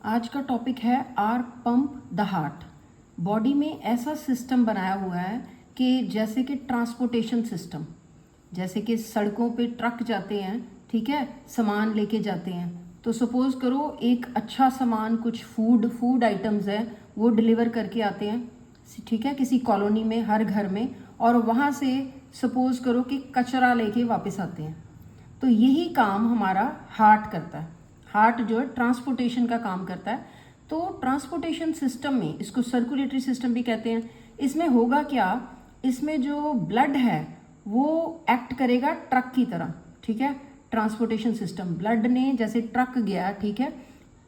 आज का टॉपिक है our pump the heart. Body में ऐसा सिस्टम बनाया हुआ है कि जैसे कि ट्रांसपोर्टेशन सिस्टम, जैसे कि सड़कों पे ट्रक जाते हैं, ठीक है, सामान लेके जाते हैं। तो सपोज करो एक अच्छा सामान, कुछ फूड आइटम्स है, वो डिलीवर करके आते हैं, ठीक है, किसी कॉलोनी में, हर घर में, और वहाँ से सपोज करो कि कचरा लेके वापस आते हैं। तो यही काम हमारा हार्ट करता है। हार्ट जो है ट्रांसपोर्टेशन का काम करता है। तो ट्रांसपोर्टेशन सिस्टम में, इसको सर्कुलेटरी सिस्टम भी कहते हैं, इसमें होगा क्या, इसमें जो ब्लड है वो एक्ट करेगा ट्रक की तरह, ठीक है। ट्रांसपोर्टेशन सिस्टम, ब्लड ने जैसे ट्रक गया, ठीक है,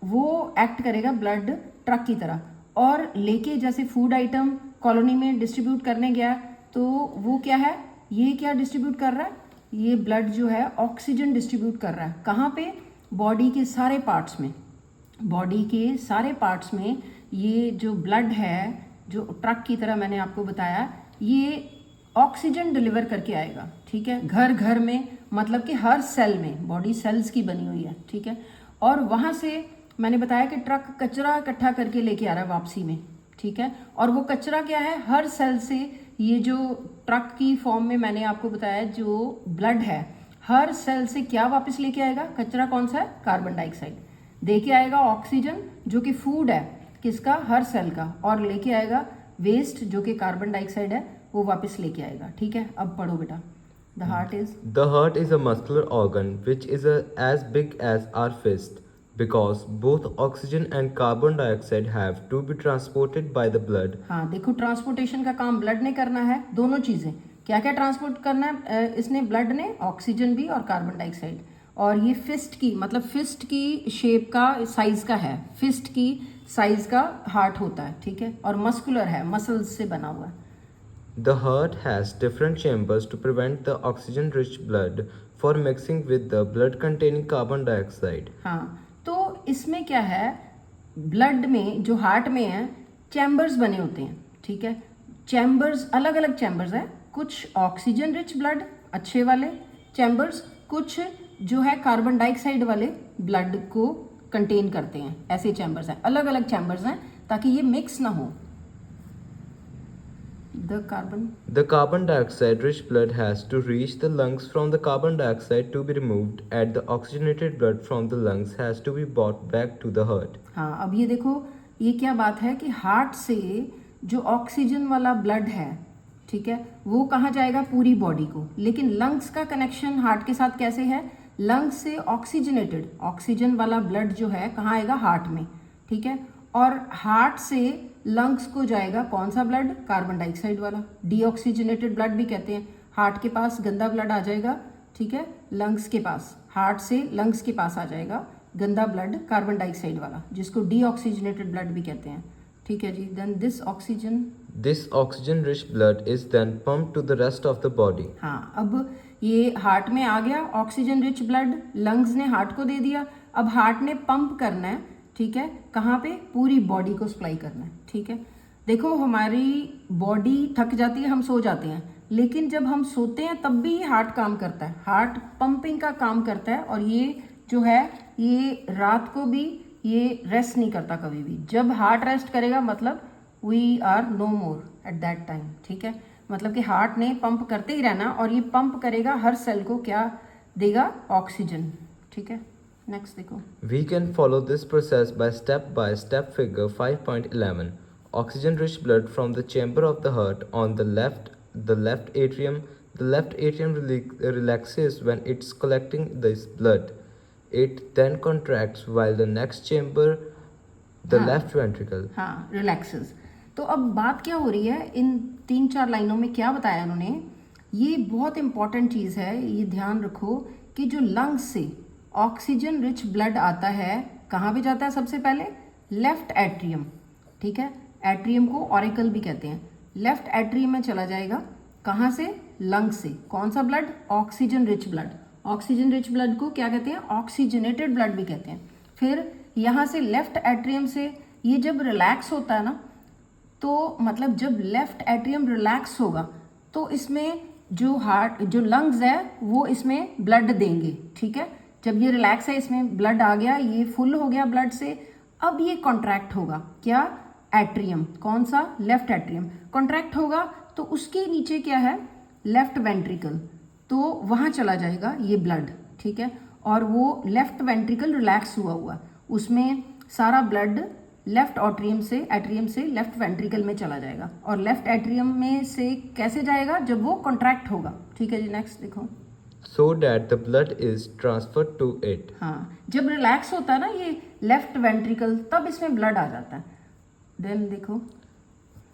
वो एक्ट करेगा ब्लड ट्रक की तरह, और लेके जैसे फूड आइटम कॉलोनी में डिस्ट्रीब्यूट करने गया, तो वो क्या है, ये क्या डिस्ट्रीब्यूट कर रहा है, ये ब्लड जो है ऑक्सीजन डिस्ट्रीब्यूट कर रहा है। कहाँ पे, बॉडी के सारे पार्ट्स में। बॉडी के सारे पार्ट्स में ये जो ब्लड है, जो ट्रक की तरह मैंने आपको बताया, ये ऑक्सीजन डिलीवर करके आएगा, ठीक है, घर घर में, मतलब कि हर सेल में। बॉडी सेल्स की बनी हुई है, ठीक है। और वहाँ से मैंने बताया कि ट्रक कचरा इकट्ठा करके लेके आ रहा है वापसी में, ठीक है। और वो कचरा क्या है, हर सेल से, ये जो ट्रक की फॉर्म में मैंने आपको बताया, जो ब्लड है हर सेल से क्या वापस लेके आएगा, कचरा कौन सा है, कार्बन डाइऑक्साइड। दे के आएगा ऑक्सीजन जो कि फूड है किसका, हर सेल का, और लेके आएगा वेस्ट जो कि कार्बन डाइऑक्साइड है, वो वापस लेके आएगा, ठीक है। अब पढ़ो बेटा। The heart is a muscular organ which is as big as our fist because both oxygen and carbon dioxide have to be transported by the blood. हाँ, देखो ट्रांसपोर्टेशन का काम ब्लड ने करना है, दोनों चीजें। क्या क्या ट्रांसपोर्ट करना है इसने, ब्लड ने, ऑक्सीजन भी और कार्बन डाइऑक्साइड। और ये फिस्ट की, मतलब फिस्ट की शेप का, साइज का है, फिस्ट की साइज का हार्ट होता है, ठीक है। और मस्कुलर है, मसल्स से बना हुआ है। The heart has different chambers to prevent the oxygen-rich blood for mixing with the blood-containing carbon dioxide. हाँ, तो इसमें क्या है, ब्लड में, जो हार्ट में है, चैम्बर्स बने होते हैं, ठीक है। चैम्बर्स, अलग अलग चैम्बर्स हैं, कुछ ऑक्सीजन रिच ब्लड अच्छे वाले चैम्बर्स, कुछ जो है कार्बन डाइऑक्साइड वाले ब्लड को कंटेन करते हैं, ऐसे चैम्बर्स हैं, अलग अलग चैम्बर्स हैं, ताकि ये मिक्स ना हो। The carbon dioxide-rich blood has to reach the lungs from the carbon dioxide to be removed, and the oxygenated blood from the lungs has to be brought back to the heart. हाँ, अब ये देखो, ये क्या बात है कि heart से जो ऑक्सीजन वाला ब्लड है, ठीक है, वो कहाँ जाएगा, पूरी बॉडी को। लेकिन लंग्स का कनेक्शन हार्ट के साथ कैसे है, लंग्स से ऑक्सीजनेटेड, ऑक्सीजन वाला ब्लड जो है कहाँ आएगा, हार्ट में, ठीक है। और हार्ट से लंग्स को जाएगा कौन सा ब्लड, कार्बन डाइऑक्साइड वाला, डीऑक्सीजनेटेड ब्लड भी कहते हैं। हार्ट के पास गंदा ब्लड आ जाएगा, ठीक है, लंग्स के पास, हार्ट से लंग्स के पास आ जाएगा गंदा ब्लड, कार्बन डाइऑक्साइड वाला, जिसको डीऑक्सीजनेटेड ब्लड भी कहते हैं, ठीक है जी। Then This oxygen-rich blood is then pumped to the rest of the body. हाँ, अब ये हार्ट में आ गया ऑक्सीजन रिच ब्लड, लंग्स ने हार्ट को दे दिया, अब हार्ट ने पंप करना है, ठीक है, कहाँ पे, पूरी बॉडी को सप्लाई करना है, ठीक है। देखो हमारी बॉडी थक जाती है, हम सो जाते हैं, लेकिन जब हम सोते हैं तब भी हार्ट काम करता है, हार्ट पंपिंग का काम करता है। और ये जो है, ये रात को भी ये रेस्ट नहीं करता कभी भी। जब हार्ट रेस्ट करेगा मतलब we are no more at that time, ठीक है। मतलब कि हार्ट ने पंप करते ही रहना, और ये पंप करेगा हर सेल को, क्या देगा, ऑक्सीजन, ठीक है। नेक्स्ट देखो। We can follow this process by step figure 5.11. Oxygen-rich blood from the chamber of the heart on the left atrium. The left atrium relaxes when it's collecting this blood. It then contracts while the next chamber, the left ventricle. हाँ, relaxes. तो अब बात क्या हो रही है, इन 3-4 लाइनों में क्या बताया उन्होंने, ये बहुत इंपॉर्टेंट चीज़ है, ये ध्यान रखो कि जो लंग्स से ऑक्सीजन रिच ब्लड आता है, कहाँ पे जाता है, सबसे पहले लेफ्ट एट्रियम, ठीक है, एट्रियम को ऑरिकल भी कहते हैं, लेफ्ट एट्रियम में चला जाएगा, कहाँ से, लंग्स से। कौन सा blood, oxygen rich blood, oxygen rich blood को क्या कहते हैं, ऑक्सीजनेटेड ब्लड भी कहते हैं। फिर यहाँ से लेफ्ट एट्रियम से ये जब रिलैक्स होता है ना, तो मतलब जब लेफ्ट एट्रियम रिलैक्स होगा तो इसमें जो हार्ट, जो लंग्स है, वो इसमें ब्लड देंगे, ठीक है। जब ये रिलैक्स है, इसमें ब्लड आ गया, ये फुल हो गया ब्लड से, अब ये कॉन्ट्रैक्ट होगा, क्या? एट्रियम, कौन सा? लेफ्ट एट्रियम कॉन्ट्रैक्ट होगा, तो उसके नीचे क्या है? लेफ्ट वेंट्रिकल, तो वहाँ चला जाएगा ये ब्लड, ठीक है। और वो लेफ्ट वेंट्रिकल रिलैक्स हुआ उसमें सारा ब्लड लेफ्ट एट्रियम से लेफ्ट वेंट्रिकल में चला जाएगा, और लेफ्ट एट्रियम में से कैसे जाएगा? जब वो कॉन्ट्रैक्ट होगा, ठीक है जी। नेक्स्ट देखो। So that the blood is transferred to it. हाँ, जब रिलैक्स होता है ना ये लेफ्ट वेंट्रिकल, तब इसमें ब्लड आ जाता है। देन देखो,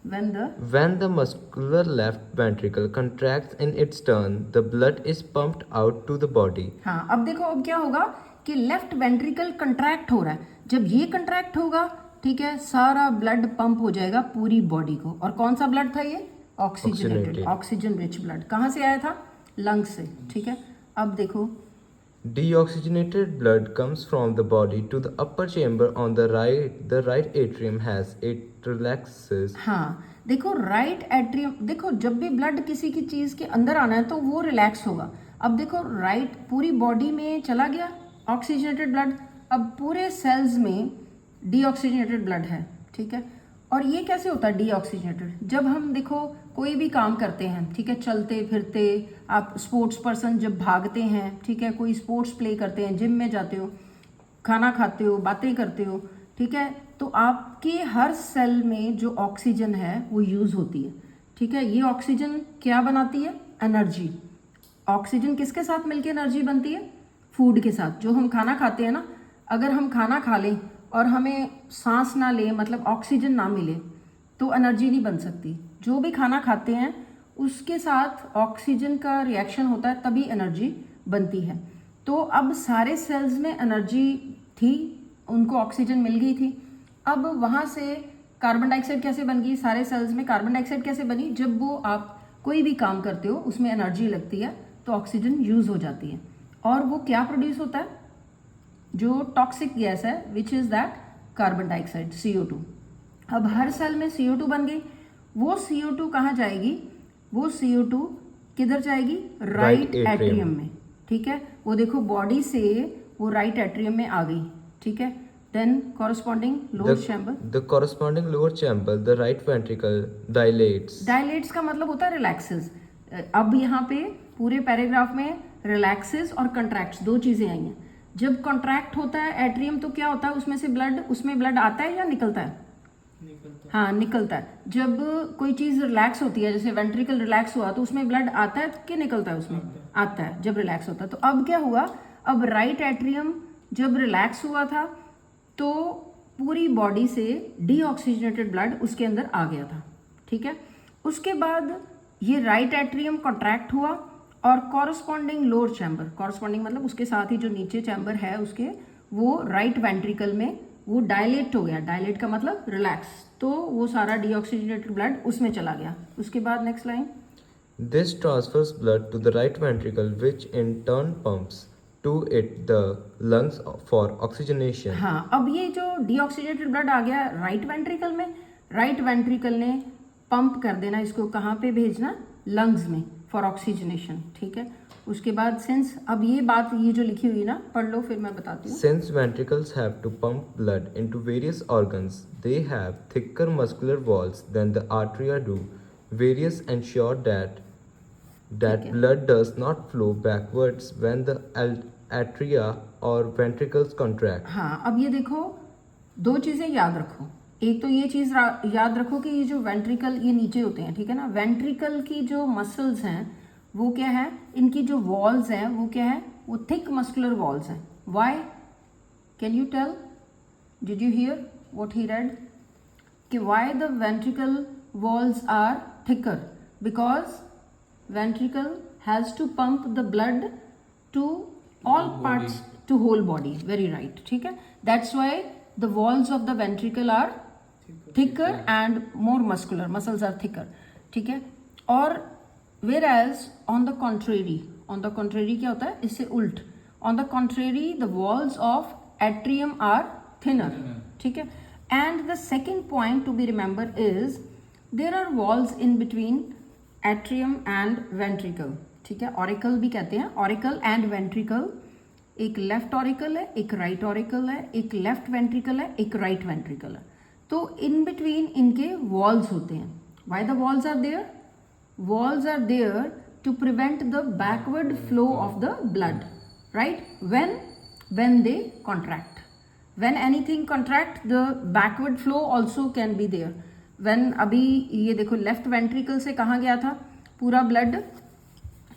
When the muscular left ventricle contracts in its turn, the blood is pumped out to the body. हाँ, अब देखो, अब क्या होगा कि लेफ्ट वेंट्रिकल कंट्रैक्ट हो रहा है। जब ये कंट्रैक्ट होगा, ठीक है, सारा ब्लड पंप हो जाएगा पूरी बॉडी को। और कौन सा ब्लड था ये? Oxygenated, oxygen rich blood. कहाँ से आया था? लंग्स से, ठीक है। अब देखो, Deoxygenated blood comes from the body to the upper chamber on the right. The right atrium has it relaxes. हाँ देखो, राइट एट्रियम, देखो जब भी ब्लड किसी की चीज़ के अंदर आना है तो वो रिलैक्स होगा। अब देखो, राइट पूरी बॉडी में चला गया ऑक्सीजनेटेड ब्लड, अब पूरे सेल्स में डीऑक्सीजनेटेड ब्लड है, ठीक है। और ये कैसे होता है डीऑक्सीजनेटेड? जब हम देखो कोई भी काम करते हैं, ठीक है, चलते फिरते, आप स्पोर्ट्स पर्सन जब भागते हैं, ठीक है, कोई स्पोर्ट्स प्ले करते हैं, जिम में जाते हो, खाना खाते हो, बातें करते हो, ठीक है, तो आपके हर सेल में जो ऑक्सीजन है वो यूज़ होती है, ठीक है। ये ऑक्सीजन क्या बनाती है? एनर्जी। ऑक्सीजन किसके साथ मिलकर एनर्जी बनती है? फूड के साथ। जो हम खाना खाते हैं ना, अगर हम खाना खा लें और हमें सांस ना लें, मतलब ऑक्सीजन ना मिले, तो एनर्जी नहीं बन सकती। जो भी खाना खाते हैं उसके साथ ऑक्सीजन का रिएक्शन होता है, तभी एनर्जी बनती है। तो अब सारे सेल्स में एनर्जी थी, उनको ऑक्सीजन मिल गई थी। अब वहाँ से कार्बन डाइऑक्साइड कैसे बन गई? सारे सेल्स में कार्बन डाइऑक्साइड कैसे बनी? जब वो आप कोई भी काम करते हो उसमें एनर्जी लगती है तो ऑक्सीजन यूज़ हो जाती है, और वो क्या प्रोड्यूस होता है? जो टॉक्सिक गैस है, which is that carbon dioxide, CO2। अब हर सेल में CO2 बन गई। वो CO2 कहाँ जाएगी? वो CO2 किधर जाएगी? राइट एट्रियम में, ठीक है। वो देखो बॉडी से वो राइट एट्रियम में आ गई, ठीक है। Then corresponding lower chamber, The corresponding lower chamber, the right ventricle dilates. Dilates का मतलब होता है रिलैक्सेस। अब यहाँ पे पूरे पैराग्राफ में रिलैक्सेस और कंट्रैक्ट्स दो चीज़ें आई हैं। जब कॉन्ट्रैक्ट होता है एट्रियम तो क्या होता है? उसमें ब्लड आता है या निकलता है? हाँ, निकलता है। जब कोई चीज़ रिलैक्स होती है, जैसे वेंट्रिकल रिलैक्स हुआ, तो उसमें ब्लड आता है कि निकलता है? उसमें आता है जब रिलैक्स होता है। तो अब क्या हुआ? अब राइट एट्रियम जब रिलैक्स हुआ था तो पूरी बॉडी से डीऑक्सीजनेटेड ब्लड उसके अंदर आ गया था, ठीक है। उसके बाद ये राइट एट्रियम कॉन्ट्रैक्ट हुआ और कॉरस्पॉन्डिंग लोअर चैम्बर, कॉरस्पॉन्डिंग मतलब उसके साथ ही जो नीचे चैम्बर है उसके, वो राइट वेंट्रिकल में वो डायलेट हो गया। डायलेट का मतलब रिलैक्स, तो वो सारा डीऑक्सीजनेटेड ब्लड उसमें चला गया। उसके बाद next line, This transfers blood to the right ventricle, which in turn pumps to it the lungs for oxygenation. हाँ, अब ये जो डीऑक्सीजनेटेड ब्लड आ गया राइट वेंट्रिकल में, राइट वेंट्रिकल ने पंप कर देना इसको, कहाँ पे भेजना? लंग्स में, फॉर ऑक्सीजनेशन, ठीक है। उसके बाद सिंस, अब ये बात ये जो लिखी हुई ना, पढ़ लो फिर मैं बताती हूँ। Since ventricles have to pump blood into various organs, they have thicker muscular walls than the arteria do. Various ensure that blood does not flow backwards when the atria or ventricles contract. हाँ, अब ये देखो, दो चीज़ें याद रखो। एक तो ये चीज़ याद रखो कि ये जो वेंट्रिकल ये नीचे होते हैं, ठीक है ना। वेंट्रिकल की जो मसल्स हैं वो क्या है? इनकी जो वॉल्स हैं वो क्या है? वो थिक मस्कुलर वॉल्स हैं। Why? Can you tell? Did you hear what he read? कि why the ventricle walls are thicker? Because ventricle has to pump the blood to all parts, to whole body. Very right, ठीक है। That's why the walls of the ventricle are thicker and more muscular, muscles are thicker, ठीक है। और whereas on the contrary क्या होता है? इससे उल्ट, on the contrary the walls of atrium are thinner, ठीक है। And the second point to be remembered is there are walls in between atrium and ventricle, ठीक है। ऑरिकल भी कहते हैं, ऑरिकल एंड वेंट्रिकल एक लेफ्ट ऑरिकल है, एक राइट ऑरिकल है, एक लेफ्ट वेंट्रिकल है, एक राइट वेंट्रिकल है। तो इन बिटवीन इनके वॉल्स होते हैं। Why the walls are there? Walls are there to prevent the backward flow of the blood, right? When they contract, when anything contract, the backward flow also can be there. When अभी ये देखो left ventricle से कहाँ गया था पूरा blood?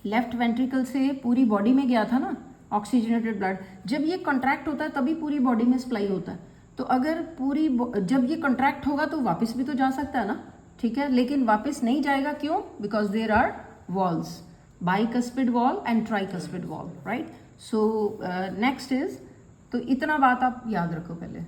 Left ventricle से पूरी बॉडी में गया था ना ऑक्सीजनेटेड ब्लड। जब ये कॉन्ट्रैक्ट होता है तभी पूरी बॉडी में सप्लाई होता है। तो अगर जब ये कॉन्ट्रैक्ट होगा तो वापस भी तो जा सकता है ना, ठीक है, लेकिन वापस नहीं जाएगा। क्यों? Because there are walls, bicuspid wall and tricuspid wall, right. So next is, तो इतना बात आप याद रखो पहले।